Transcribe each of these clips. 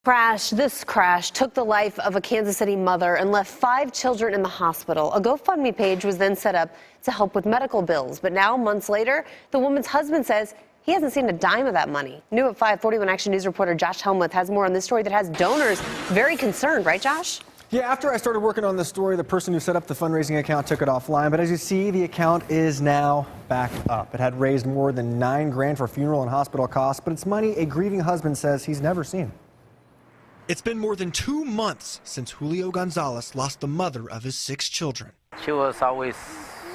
This crash took the life of a Kansas City mother and left 5 children in the hospital. A GoFundMe page was then set up to help with medical bills. But now, months later, the woman's husband says he hasn't seen a dime of that money. New at 5, 41 Action News reporter Josh Helmuth has more on this story that has donors very concerned, right, Josh? Yeah, after I started working on this story, the person who set up the fundraising account took it offline. But as you see, the account is now back up. It had raised more than $9 grand for funeral and hospital costs, but it's money a grieving husband says he's never seen. It's been more than 2 months since Julio Gonzalez lost the mother of his 6 children. She was always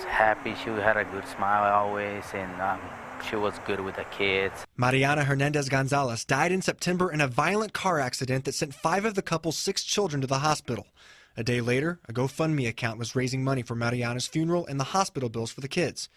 happy. She had a good smile always, and she was good with the kids. Mariana Hernandez Gonzalez died in September in a violent car accident that sent 5 of the couple's 6 children to the hospital. A day later, a GoFundMe account was raising money for Mariana's funeral and the hospital bills for the kids.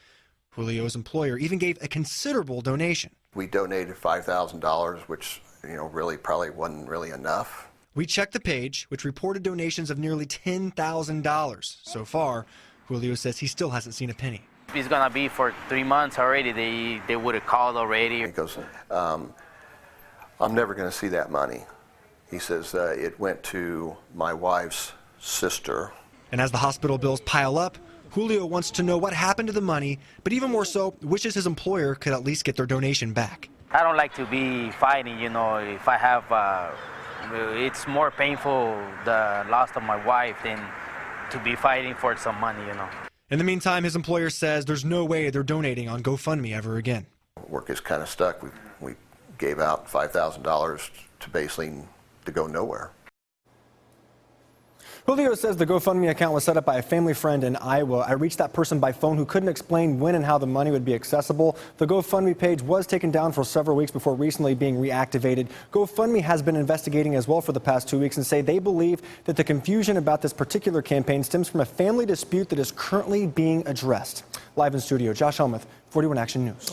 Julio's employer even gave a considerable donation. We donated $5,000, which really probably wasn't really enough. We checked the page, which reported donations of nearly $10,000. So far, Julio says he still hasn't seen a penny. It's going to be for 3 months already. They would have called already. He goes, I'm never going to see that money. He says it went to my wife's sister. And as the hospital bills pile up, Julio wants to know what happened to the money, but even more so, wishes his employer could at least get their donation back. I don't like to be fighting, if I have, it's more painful, the loss of my wife, than to be fighting for some money, In the meantime, his employer says there's no way they're donating on GoFundMe ever again. Work is kind of stuck. We gave out $5,000 to basically to go nowhere. Julio says the GoFundMe account was set up by a family friend in Iowa. I reached that person by phone who couldn't explain when and how the money would be accessible. The GoFundMe page was taken down for several weeks before recently being reactivated. GoFundMe has been investigating as well for the past 2 weeks and say they believe that the confusion about this particular campaign stems from a family dispute that is currently being addressed. Live in studio, Josh Helmuth, 41 Action News.